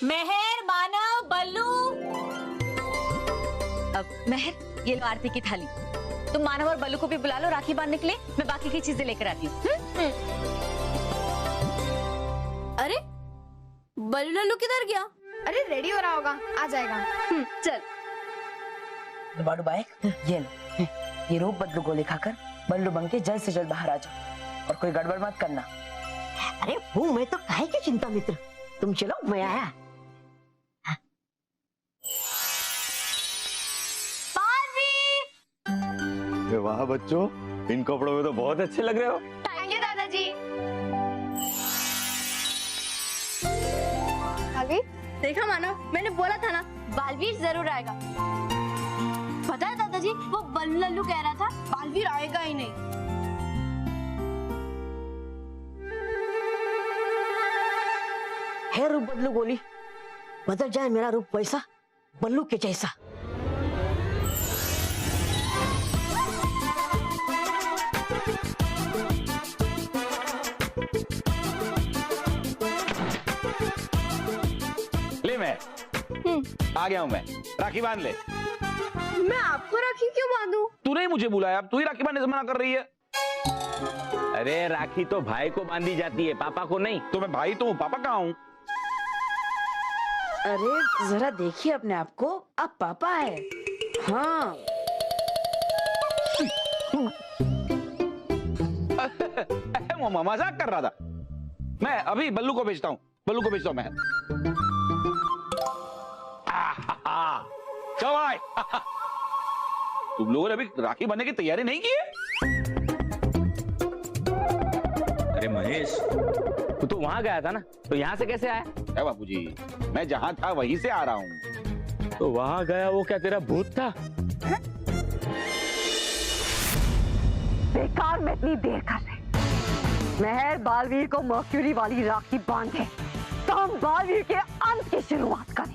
मेहर, मानव, बल्लू। अब मेहर, ये लो आरती की थाली। तुम मानव और बल्लू को भी बुला लो राखी बांधने के लिए। मैं बाकी की चीजें लेकर आती हूँ। अरे बल्लू लल्लू किधर गया? अरे रेडी हो रहा होगा, आ जाएगा। चल डुबा डुबाए, ये लो, ये रूप बदलू गोली खाकर बल्लू बन के जल्द से जल्द बाहर आ जाओ और कोई गड़बड़ मत करना। अरे हूँ मैं तो, काहे की चिंता मित्र, तुम चलो मैं आया। वाह बच्चों, इन कपड़ों में तो बहुत अच्छे लग रहे हो। थैंक यू दादाजी। आगे देखा मानव, मैंने बोला था ना बालवीर जरूर आएगा। पता है दादाजी, वो बल्लू लल्लू कह रहा था बालवीर आएगा ही नहीं। है रूप बदलू गोली, बदल जाए मेरा रूप वैसा बल्लू के जैसा। ले मैं आ गया हूँ, मैं राखी बांध ले। मैं आपको राखी क्यों बांधूं? तूने ही मुझे बुलाया, अब तू ही राखी बांधने से मना कर रही है। अरे राखी तो भाई को बांधी जाती है, पापा को नहीं। तो मैं भाई तो हूँ, पापा कहाँ हूँ? अरे जरा देखिए अपने आप को, आप पापा है। हाँ मैं मजाक कर रहा था। मैं अभी बल्लू को भेजता हूँ, बल्लू को भेजता हूँ मैं। चलो भाई, तुम लोगों ने अभी राखी बनने की तैयारी नहीं की है? अरे महेश, तू तो वहां गया था ना, तो यहाँ से कैसे आया? अरे बापूजी, मैं जहां था वहीं से आ रहा हूँ। तो वहां गया वो क्या तेरा भूत था? बेकार में इतनी देर कर रहे। मेहर बालवीर को मर्क्यूरी वाली राखी बांधे तो हम बालवीर के अंत की शुरुआत करें।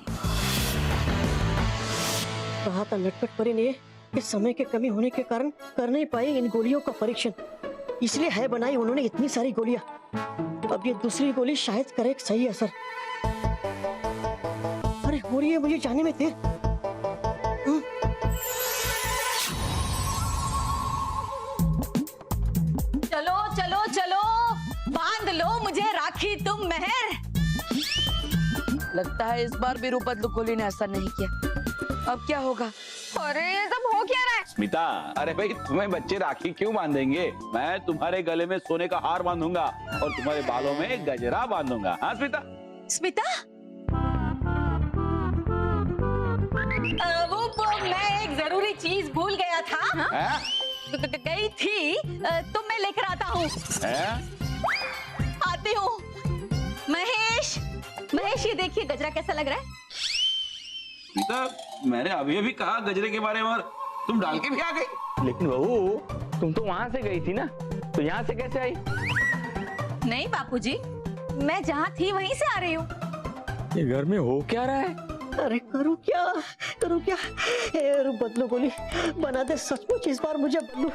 कहा था लटपट परी ने कि समय के कमी होने के कारण कर नहीं पाए इन गोलियों का परीक्षण, इसलिए है बनाई उन्होंने इतनी सारी गोलियां। अब ये दूसरी गोली शायद करे एक सही असर। अरे हो रही है मुझे जाने में देर। चलो चलो चलो, बांध लो मुझे राखी तुम मेहर। लगता है इस बार भी रूप बदलू गोली ने असर नहीं किया। अब क्या होगा? अरे ये सब हो क्या रहा है? स्मिता, अरे भाई तुम्हें बच्चे राखी क्यों बांधेंगे? मैं तुम्हारे गले में सोने का हार बांधूंगा और तुम्हारे बालों में गजरा बांधूंगा। हाँ स्मिता? स्मिता, वो मैं एक जरूरी चीज भूल गया था। हाँ? गई थी तो मैं लेकर आता हूँ। आती हूँ। महेश, महेश ये देखिए गजरा कैसा लग रहा है? स्मिता, मैंने अभी अभी कहा गजरे के बारे में और तुम डाल के भी आ गई। लेकिन बहू, तुम तो वहां से गई थी ना, तो यहाँ से कैसे आई? नहीं बापूजी, मैं जहाँ थी वहीं से आ रही हूँ। ये घर में हो क्या रहा है? अरे करूँ क्या, करूँ क्या? हे रूप बदलू गोली बना दे सचमुच इस बार मुझे बदलू।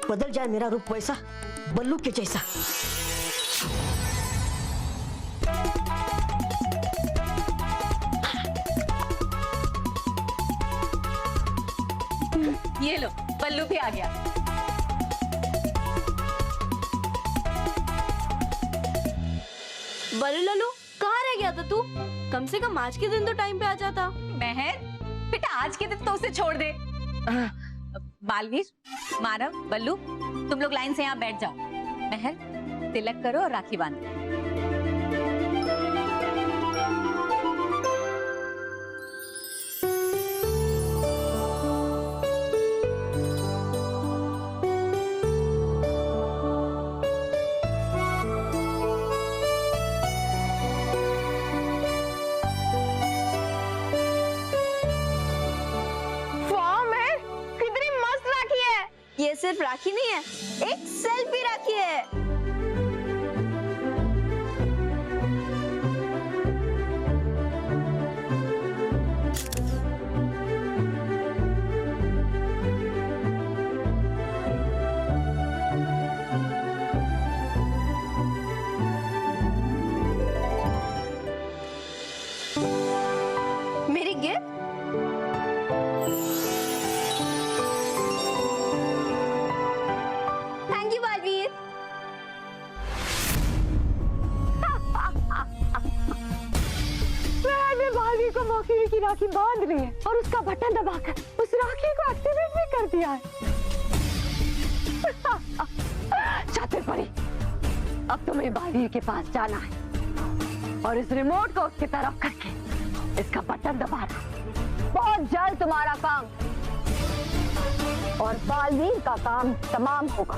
बदल जाए मेरा रूप वैसा बल्लू के जैसा। ये लो, बल्लू भी आ गया। बल्लू लल्लू कहाँ रह गया था तू? कम से कम आज के दिन तो टाइम पे आ जाता। मेहर, बेटा आज के दिन तो उसे छोड़ दे। बालवीर, मानव, बल्लू, तुम लोग लाइन से यहाँ बैठ जाओ। मेहर, तिलक करो और राखी बांधो। ये सिर्फ राखी नहीं है, एक सेल्फी राखी है। राखी बांध ली है और उसका बटन दबाकर उस राखी को एक्टिवेट भी कर दिया है। चातुर परी, अब तुम्हें बालवीर के पास जाना है और इस रिमोट को उसकी तरफ करके इसका बटन दबाना। बहुत जल्द तुम्हारा काम और बालवीर का काम तमाम होगा।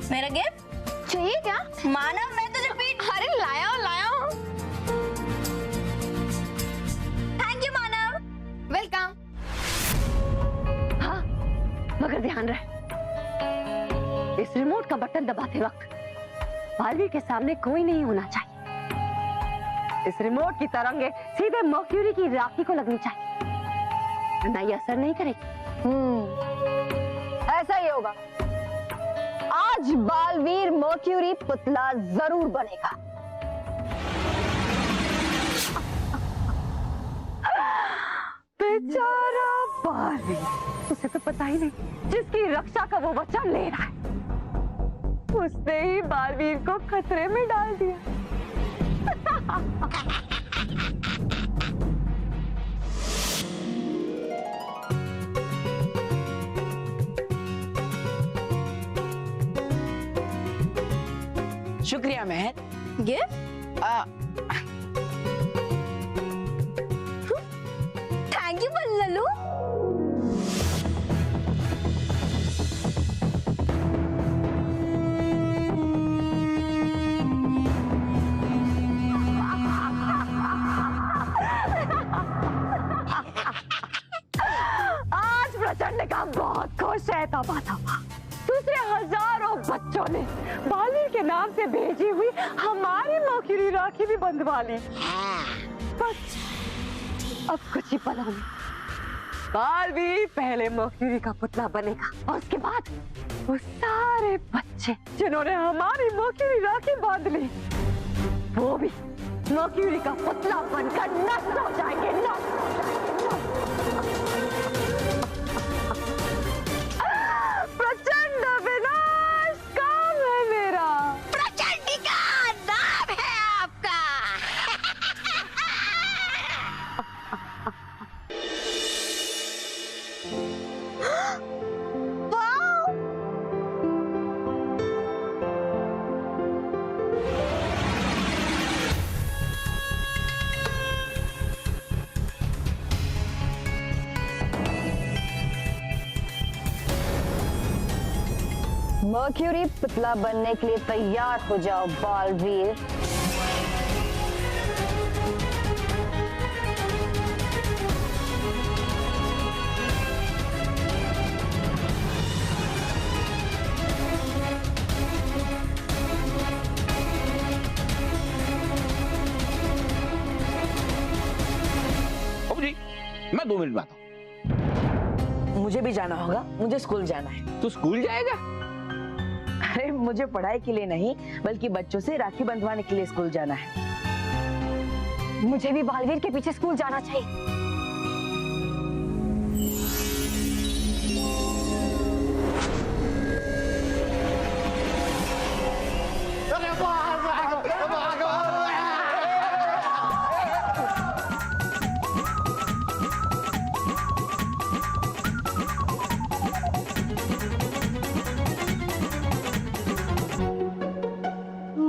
मेरा गिफ्ट चाहिए क्या? मानव, मैं तुझे पीठ। अरे लाया हूँ। Thank you Manav. वेलकम। हाँ, मगर ध्यान रहे, इस रिमोट का बटन दबाते वक्त बालवीर के सामने कोई नहीं होना चाहिए। इस रिमोट की तरंगे सीधे मर्क्यूरी की राखी को लगनी चाहिए, वरना ये असर नहीं करेगी। ऐसा ही होगा। आज बालवीर मर्क्यूरी पुतला जरूर बनेगा। बेचारा बालवीर, उसे तो पता ही नहीं जिसकी रक्षा का वो वचन ले रहा है, उसने ही बालवीर को खतरे में डाल दिया। शुक्रिया महर। गिफ्ट? थैंक यू बल्लू। आज प्रचंड का बहुत खुश है तबातबा। दूसरे हजारों बच्चों ने बालवीर के नाम से भेजी हुई हमारी मर्क्यूरी राखी भी बंधवा ली। बस अब कुछ ही पलों में बालवीर पहले मर्क्यूरी का पुतला बनेगा और उसके बाद वो सारे बच्चे जिन्होंने हमारी मर्क्यूरी राखी बांध ली, वो भी मर्क्यूरी का पुतला बनकर नष्ट हो जाएंगे। प्रचंड विनाश काम है मेरा। प्रचंडिका नाम है आपका। वाओ! मर्क्यूरी पुतला बनने के लिए तैयार हो जाओ बालवीर। बाबू जी, मैं 2 मिनट में आता हूँ। मुझे भी जाना होगा, मुझे स्कूल जाना है। तू स्कूल जाएगा? अरे मुझे पढ़ाई के लिए नहीं, बल्कि बच्चों से राखी बंधवाने के लिए स्कूल जाना है। मुझे भी बालवीर के पीछे स्कूल जाना चाहिए।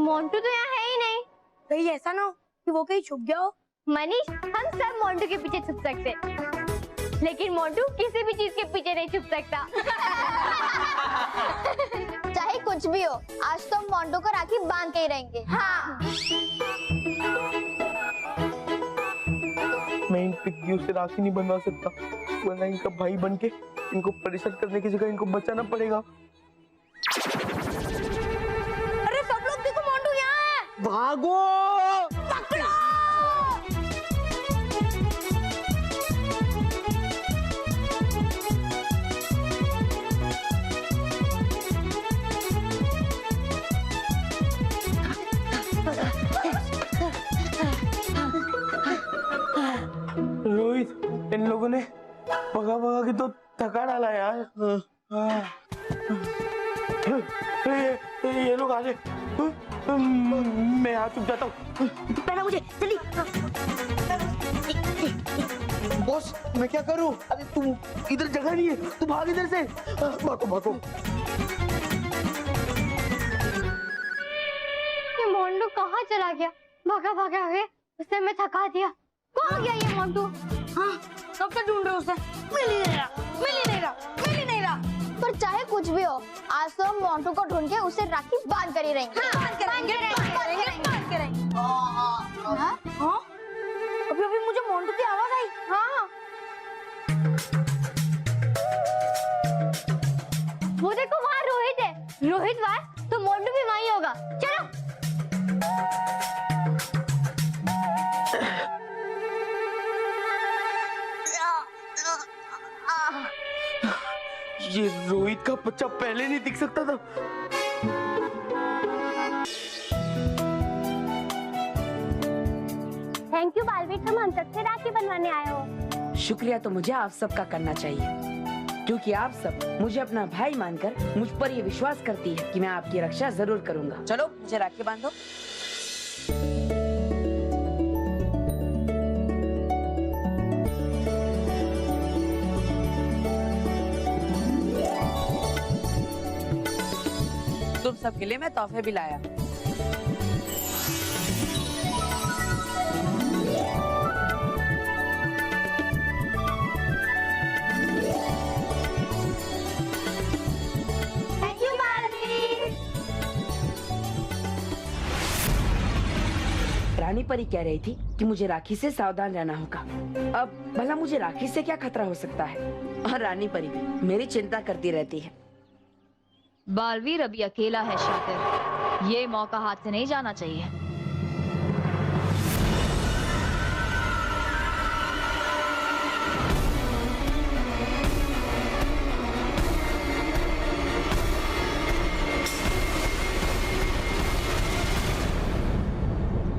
मोंटू तो यहाँ है ही नहीं। कहीं ऐसा ना हो कि वो कहीं छुप गया हो। मनीष, हम सब मोंटू के पीछे छुप सकते, लेकिन मोंटू किसी भी चीज के पीछे नहीं छुप सकता। चाहे कुछ भी हो, आज तो हम मोंटू को राखी बांध के ही रहेंगे। हाँ। मैं इन पिग्गियों से राखी नहीं बनवा सकता, वरना इनका भाई बनके इनको परेशान करने की जगह इनको बचाना पड़ेगा। अरे सब लोग देखो, मोंटू यहाँ है। भागो! पकड़ो! इन लोगों ने भगा भगा के तो थका डाला यार। ये लोग आ गए। मैं यहाँ चुप जाता हूँ। पहला मुझे जल्दी। बॉस मैं क्या करूँ? अरे तुम इधर जगह नहीं है, तू भाग इधर से। भागो भागो। ये मोंटू कहाँ चला गया? भागा भागा गया, उसने मैं थका दिया। कहाँ गया ये मोंटू? हाँ, कब से ढूंढ रहे उसे? मिल ही नहीं रहा। पर चाहे कुछ भी हो, आज तो हम मोंटू को ढूंढ के उसे राखी बांध कर ही रहेंगे। बांध के रहेंगे। हाँ? अभी मुझे मोंटू की आवाज आई। हाँ। वो देखो वहाँ रोहित है। रोहित वहाँ तो मोंटू भी वहीं होगा। चलो। ये रोहित का बच्चा पहले नहीं दिख सकता था। थैंक यू बालवीर, तुम हम सबसे राखी बनवाने आए हो। शुक्रिया तो मुझे आप सबका करना चाहिए, क्योंकि आप सब मुझे अपना भाई मानकर मुझ पर ये विश्वास करती है कि मैं आपकी रक्षा जरूर करूंगा। चलो मुझे राखी बांधो। तुम सबके लिए मैं तोहफे भी लाया। Thank you Baalveer. रानी परी कह रही थी कि मुझे राखी से सावधान रहना होगा। अब भला मुझे राखी से क्या खतरा हो सकता है? और रानी परी भी मेरी चिंता करती रहती है। बालवीर अभी अकेला है शातिर, ये मौका हाथ से नहीं जाना चाहिए।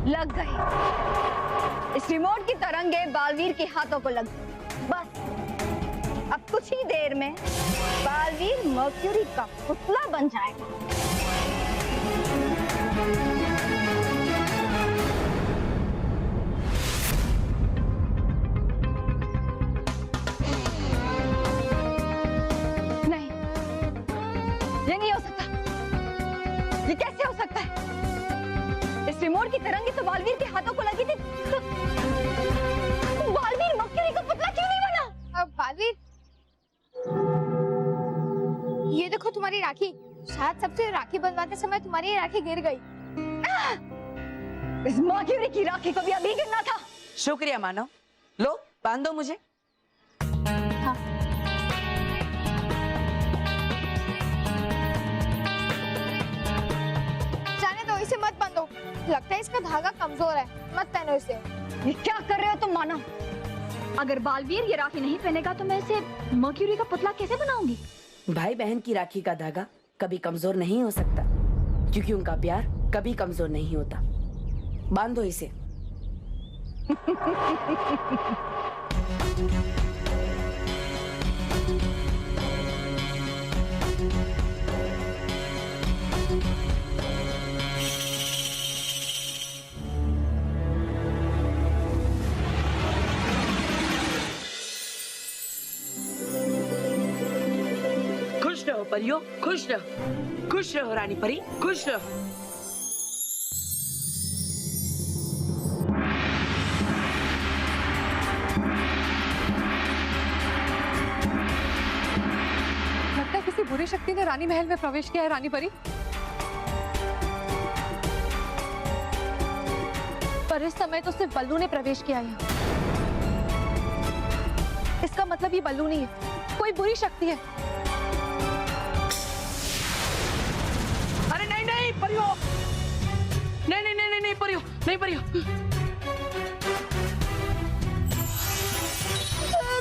लग गई। इस रिमोट की तरंगे बालवीर के हाथों को लग गई। बस अब कुछ ही देर में बालवीर मर्क्यूरी का पुतला बन जाएगा। नहीं, ये नहीं हो सकता। ये कैसे हो सकता है? इस रिमोट की तरंगे तो बालवीर के हाथों को लगी थी, तो बालवीर मर्क्यूरी का पुतला क्यों नहीं बना? अब बालवीर, ये देखो तुम्हारी राखी। शायद सबसे राखी बनवाते समय तुम्हारी राखी गिर गई। इस मर्क्यूरी की राखी को भी अभी गिरना था। शुक्रिया मानव। लो बांधो मुझे। हाँ। जाने दो, इसे मत बांधो। लगता है इसका धागा कमजोर है, मत पहनो इसे। ये क्या कर रहे हो तुम मानव? अगर बालवीर ये राखी नहीं पहनेगा तो मैं इसे मर्क्यूरी का पुतला कैसे बनाऊंगी? भाई बहन की राखी का धागा कभी कमजोर नहीं हो सकता, क्योंकि उनका प्यार कभी कमजोर नहीं होता। बांधो इसे। खुश रहो परियों, खुश रहो। खुश रहो रानी परी, खुश रहो। लगता है किसी बुरी शक्ति ने रानी महल में प्रवेश किया है। रानी परी, पर इस समय तो सिर्फ बल्लू ने प्रवेश किया है। इसका मतलब ये बल्लू नहीं है, कोई बुरी शक्ति है। अरे नहीं नहीं परियों, नहीं नहीं नहीं नहीं परियों, नहीं परियों।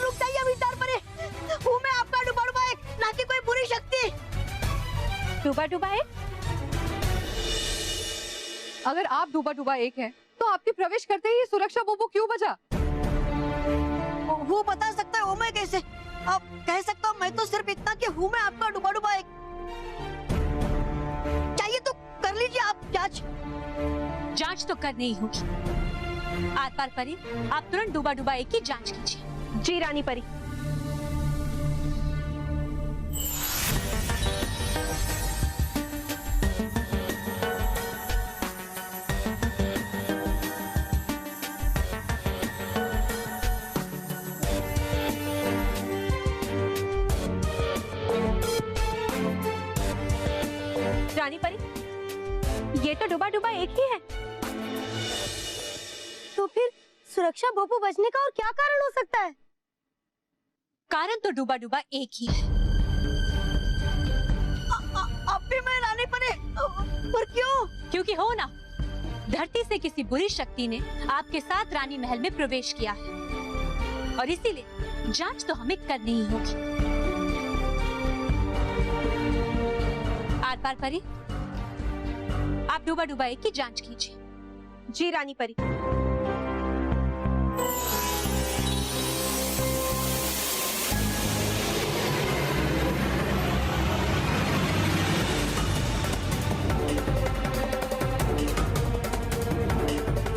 रुक जाइए विचार परे। हूँ मैं आपका डुबा एक, ना कि कोई बुरी शक्ति। डूबा एक? अगर आप डूबा एक हैं, तो आपके प्रवेश करते ही ये सुरक्षा बोबो क्यों बजा? वो वो बता सकता है वो मैं कैसे? अब कह सकता हूँ मैं तो सिर्फ इतना कि हूँ मैं आपका डूबा डूबा एक। चाहिए तो कर लीजिए आप जांच। जांच तो करनी ही होगी। आर पार परी, आप तुरंत डूबा डूबा एक की जांच कीजिए। जी रानी परी। रानी परी, ये तो डूबा डूबा एक ही है। तो फिर सुरक्षा भोपू बचने का और क्या कारण हो सकता है? कारण तो डूबा डूबा एक ही है। अब भी मैं रानी परी, पर क्यों? क्योंकि हो ना, धरती से किसी बुरी शक्ति ने आपके साथ रानी महल में प्रवेश किया है और इसीलिए जांच तो हमें करनी ही होगी। आर पार परी, आप डूबा डूबा एक की जांच कीजिए। जी रानी परी।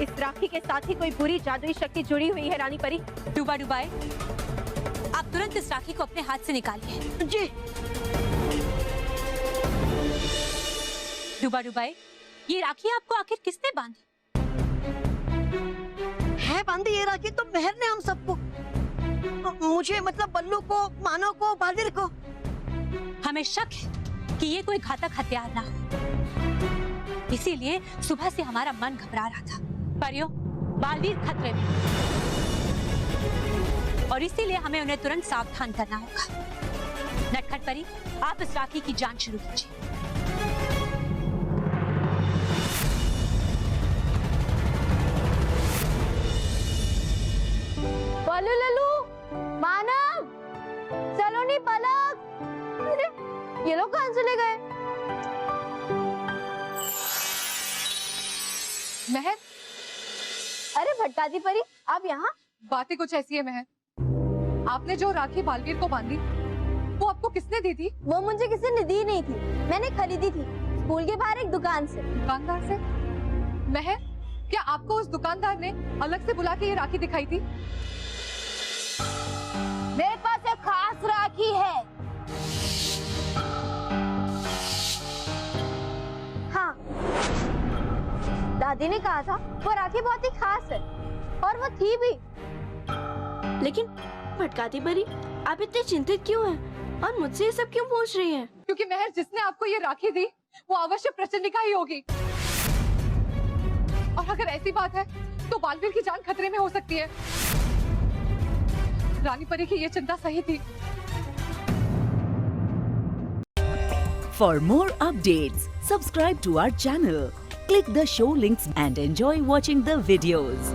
इस राखी के साथ ही कोई बुरी जादुई शक्ति जुड़ी हुई है रानी परी। डूबा डूबाए, आप तुरंत इस राखी को अपने हाथ से निकालिए। जी। डूबा डूबाए, ये राखी आपको आखिर किसने बांधी? है बांधी ये राखी तो मेहर ने हम सबको, मुझे मतलब बल्लू को, मानव को, बालवीर को। हमें शक है कि ये कोई घातक हथियार ना हो, इसीलिए सुबह से हमारा मन घबरा रहा था। परियो, बालवीर खतरे में और इसीलिए हमें उन्हें तुरंत सावधान करना होगा। नटखट परी, आप इस राखी की जांच शुरू कीजिए। बल्लू, लल्लू, मानव, सलोनी, पलक, अरे ये लोग कहाँ चले गए? महर, अरे भटकाती परी, आप यहाँ? बातें कुछ ऐसी है महर। आपने जो राखी बालवीर को बांधी, वो आपको किसने दी थी? वो मुझे किसी ने दी नहीं थी, मैंने खरीदी थी स्कूल के बाहर एक दुकान से। दुकानदार से? महर, क्या आपको उस दुकानदार ने अलग से बुला के ये राखी दिखाई थी? मेरे पास एक खास राखी है। हाँ, दादी ने कहा था वो राखी बहुत ही खास है और वो थी भी। लेकिन भटकाती परी, आप इतने चिंतित क्यों हैं और मुझसे ये सब क्यों पूछ रही हैं? क्योंकि महर, जिसने आपको ये राखी दी वो अवश्य प्रचंडिका ही होगी और अगर ऐसी बात है तो बालवीर की जान खतरे में हो सकती है। रानी परी की ये चिंता सही थी। For more updates, subscribe to our channel, click the show links and enjoy watching the videos.